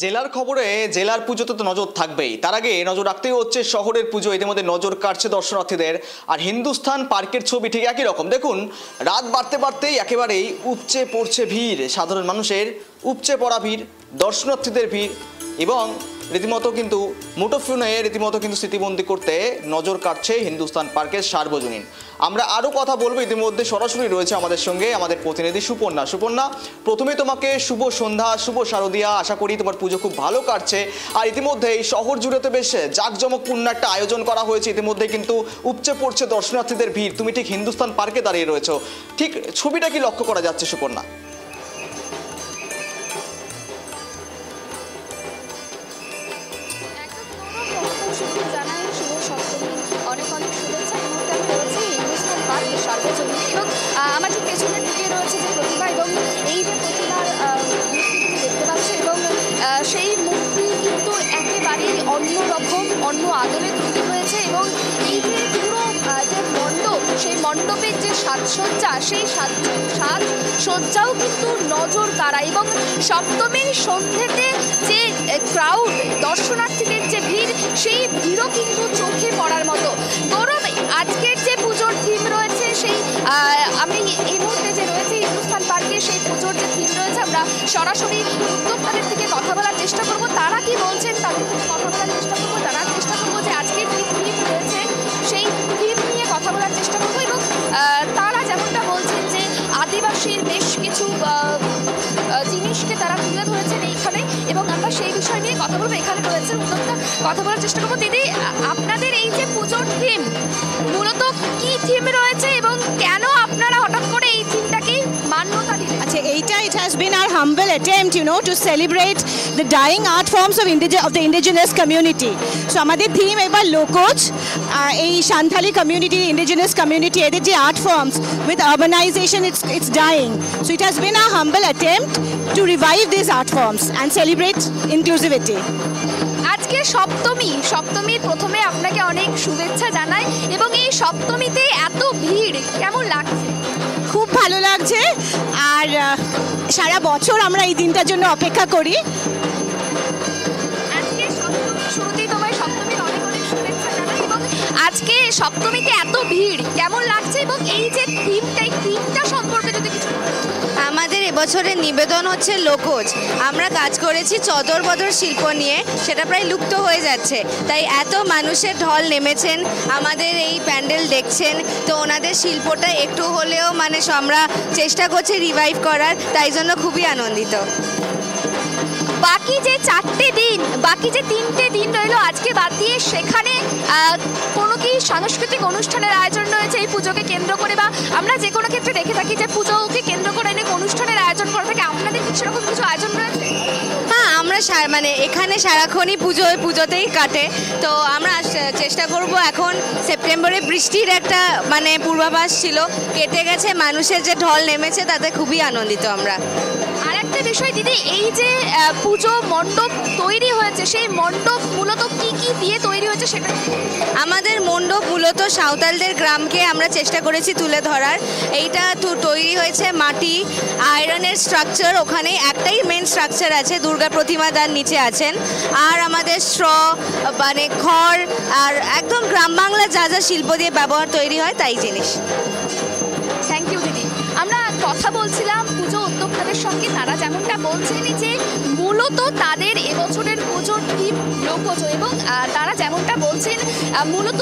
জেলার খবরে জেলার পুজোতে তো নজর থাকবেই, তার আগে নজর রাখতেই হচ্ছে শহরের পুজো। ইতিমধ্যে নজর কাটছে দর্শনার্থীদের। আর হিন্দুস্থান পার্কের ছবি ঠিক একই রকম। দেখুন, রাত বাড়তে বাড়তেই একেবারেই উপচে পড়ছে ভিড়, সাধারণ মানুষের উপচে পড়া ভিড়, দর্শনার্থীদের ভিড় এবং রীতিমতো কিন্তু মুঠোফোনে রীতিমতো কিন্তু স্মৃতিবন্দী করতে নজর কাটছে হিন্দুস্থান পার্কের সার্বজনীন। আমরা আরও কথা বলবো, ইতিমধ্যে সরাসরি রয়েছে আমাদের সঙ্গে আমাদের প্রতিনিধি সুপর্ণা। সুপর্ণা, প্রথমে তোমাকে শুভ সন্ধ্যা, শুভ শারদিয়া। আশা করি তোমার পুজো খুব ভালো কাটছে। আর ইতিমধ্যে এই শহর জুড়েতে বেশ জাঁকজমকপূর্ণ একটা আয়োজন করা হয়েছে। ইতিমধ্যে কিন্তু উপচে পড়ছে দর্শনার্থীদের ভিড়। তুমি ঠিক হিন্দুস্থান পার্কে দাঁড়িয়ে রয়েছো, ঠিক ছবিটা কি লক্ষ্য করা যাচ্ছে সুপর্ণা? এবং আমার ঠিক পেছনের দিকে রয়েছে যে প্রতিমা, এবং এই যে প্রতিমার দেখতে পাচ্ছ, এবং সেই মূর্তি কিন্তু একেবারেই অন্যরকম, অন্য আদলে তৈরি হয়েছে। এবং এই যে পুরো যে মণ্ডপ, সেই মণ্ডপের যে সাজসজ্জা, সেই সাজসজ্জাও কিন্তু নজর কাড়া। এবং সপ্তমীর সন্ধ্যেতে যে ক্রাউড, দর্শনার্থীদের যে ভিড়, সেই ভিড়ও কিন্তু চোখে পড়ার মতো। গৌরব, আজকের যে পুজোর থিম রয়েছে, সেই আমি এই মুহূর্তে যে রয়েছে হিন্দুস্থান পার্কে, সেই পুজোর যে থিম রয়েছে, আমরা সরাসরি উদ্যোক্তাদের থেকে কথা বলার চেষ্টা করব। তারা কি বলছেন তাদের থেকে কথা বলার চেষ্টা করবো, জানার চেষ্টা করবো যে আজকের যে থিম রয়েছে সেই থিম নিয়ে কথা বলার চেষ্টা করবো। এবং তারা যেমনটা বলছেন যে আদিবাসীর বেশ কিছু জিনিসকে তারা তুলে ধরেছেন এইখানে, এবং আমরা সেই বিষয় নিয়ে কথা বলবো। এখানে রয়েছে উদ্যোক্তা, কথা বলার চেষ্টা করবো। দিদি, আপনাদের এই যে পুজোর থিম, মূলত কি থিম রয়েছে এবং কেন আপনারা হঠাৎ করে এই থিমটাকে মান্যতা দিলেন? আচ্ছা, এইটা it has been our humble attempt, to celebrate the dying art forms of the indigenous community. So আমাদের থিম এবার লোকজ, এই সান্থালি কমিউনিটি, indigenous community, এদের যে art forms with urbanization it's dying. So it has been our humble attempt to revive these art forms and celebrate inclusivity. আজকে সপ্তমীর প্রথমে আপনাকে অনেক শুভেচ্ছা জানাই। এবং এই সপ্তমীতে এত ভিড় কেমন লাগছে? খুব ভালো লাগছে, আর সারা বছর আমরা এই দিনটার জন্য অপেক্ষা করি। আজকে শুরুতেই তোমায় সপ্তমীর অনেক অনেক শুভেচ্ছা জানাই। এবং আজকে সপ্তমীতে এত ভিড় কেমন লাগছে, এবং এই যে থিমটা সম্পর্কে যদি কিছু। আমাদের এবছরের নিবেদন হচ্ছে লোকজ। আমরা কাজ করেছি চদর বদর শিল্প নিয়ে, সেটা প্রায় লুপ্ত হয়ে যাচ্ছে। তাই এত মানুষের ঢল নেমেছেন, আমাদের এই প্যান্ডেল দেখছেন, তো ওনাদের শিল্পটা একটু হলেও আমরা চেষ্টা করছি রিভাইভ করার, তাই জন্য খুবই আনন্দিত। বাকি যে 3টে দিন রইল আজকে বাদ দিয়ে, সেখানে কোনো কি সাংস্কৃতিক অনুষ্ঠানের আয়োজন রয়েছে এই পুজোকে কেন্দ্র করে? বা আমরা যে কোনো ক্ষেত্রে দেখে থাকি যে পুজোকে কেন্দ্র করে অনেক অনুষ্ঠানের আয়োজন করা থাকে, আপনাদের কি সেরকম কিছু আয়োজন রয়েছে? হ্যাঁ, আমরা এখানে সারাক্ষণই পুজোতেই কাটে। তো আমরা চেষ্টা করব। এখন সেপ্টেম্বরে বৃষ্টির একটা পূর্বাভাস ছিল, কেটে গেছে, মানুষের যে ঢল নেমেছে তাতে খুবই আনন্দিত আমরা। আরেকটা বিষয় দিদি, এই যে পুজো মণ্ডপ তৈরি হয়েছে, সেই মণ্ডপ মূলত কি দিয়ে তৈরি হয়েছে সেটা? আমাদের মণ্ডপ মূলত সাঁওতালদের গ্রামকে আমরা চেষ্টা করেছি তুলে ধরার। এইটা তৈরি হয়েছে মাটি, আয়রনের স্ট্রাকচার, ওখানে একটাই মেন স্ট্রাকচার আছে, দুর্গা প্রতিমা তার নিচে আছেন। আর আমাদের খড় আর একদম গ্রাম বাংলা যা যা শিল্প দিয়ে ব্যবহার তৈরি হয় তাই জিনিস। থ্যাংক ইউ দিদি। আমরা কথা বলছিলাম পুজো উদ্যোক্তাদের সঙ্গে, তারা যেমনটা বলছেন যে মূলত তাদের এবছরের পুজোর থিম লোকজ, এবং তারা যেমনটা বলছেন মূলত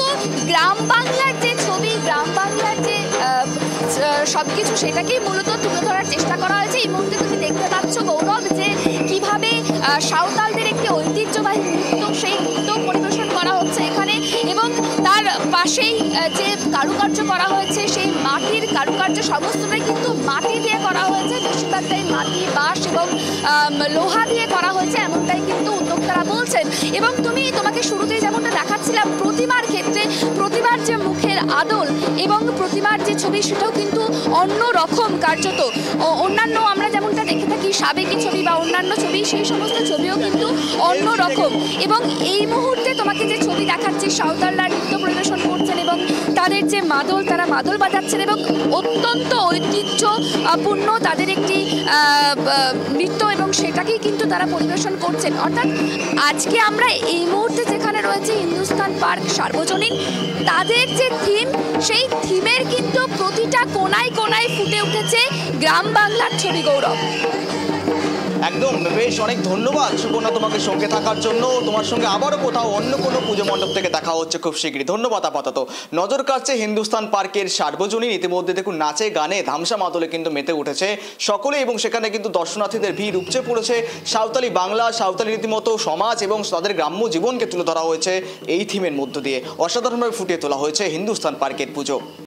গ্রাম বাংলার যে ছবি, গ্রাম বাংলার যে সব কিছু, সেটাকেই মূলত তুলে ধরার চেষ্টা করা হয়েছে। এই মুহূর্তে তুমি দেখতে পাচ্ছ গৌরব, যে কীভাবে সাঁওতালদের একটি ঐতিহ্যবাহী নৃত্য, সেই নৃত্য পরিবেশন করা হচ্ছে এখানে। এবং তার পাশেই যে কারুকার্য করা হয়েছে, সেই মাটির কারুকার্য সমস্তটাই কিন্তু মাটি দিয়ে করা হয়েছে, বেশিরভাগটাই মাটি, বাঁশ এবং লোহা দিয়ে করা হয়েছে, এমনটাই কিন্তু উদ্যোক্তারা বলছেন। এবং তোমাকে শুরুতেই যেমনটা দেখাচ্ছিলাম, প্রতিমার ক্ষেত্রে প্রতিমার যে মুখের আদল এবং প্রতিমার যে ছবি, সেটাও কিন্তু অন্য রকম কার্যত। অন্যান্য আমরা যেমনটা দেখে থাকি সাবেকি ছবি বা অন্যান্য ছবি, সেই সমস্ত ছবিও কিন্তু অন্য রকম। মাধ্যম। এবং এই মুহূর্তে তোমাকে যে ছবি দেখাচ্ছি, সাঁওতালরা নৃত্য পরিবেশন করছেন এবং তাদের যে মাদল, তারা মাদল বাজাচ্ছেন এবং অত্যন্ত ঐতিহ্যপূর্ণ তাদের একটি নৃত্য এবং সেটাকেই কিন্তু তারা পরিবেশন করছেন। অর্থাৎ আজকে আমরা এই মুহূর্তে যেখানে রয়েছে হিন্দুস্তান পার্ক সার্বজনীন, তাদের যে থিম, সেই থিমের কিন্তু প্রতিটা কোনায় কোনায় ফুটে উঠেছে গ্রাম বাংলার ছবি গৌরব। একদম, বেশ অনেক ধন্যবাদ সুপর্ণা তোমাকে সঙ্গে থাকার জন্য। তোমার সঙ্গে আবারও কোথাও অন্য কোনো পুজো মণ্ডপ থেকে দেখা হচ্ছে খুব শীঘ্রই। ধন্যবাদ। আপাতত নজর কাটছে হিন্দুস্তান পার্কের সার্বজনীন। ইতিমধ্যে দেখুন নাচে গানে ধামসা মাদলে কিন্তু মেতে উঠেছে সকলে এবং সেখানে কিন্তু দর্শনার্থীদের ভিড় উপচে পড়েছে। সাঁওতালি বাংলা, সাঁওতালি রীতিমতো সমাজ এবং তাদের গ্রাম্য জীবনকে তুলে ধরা হয়েছে এই থিমের মধ্য দিয়ে। অসাধারণভাবে ফুটিয়ে তোলা হয়েছে হিন্দুস্তান পার্কের পুজো।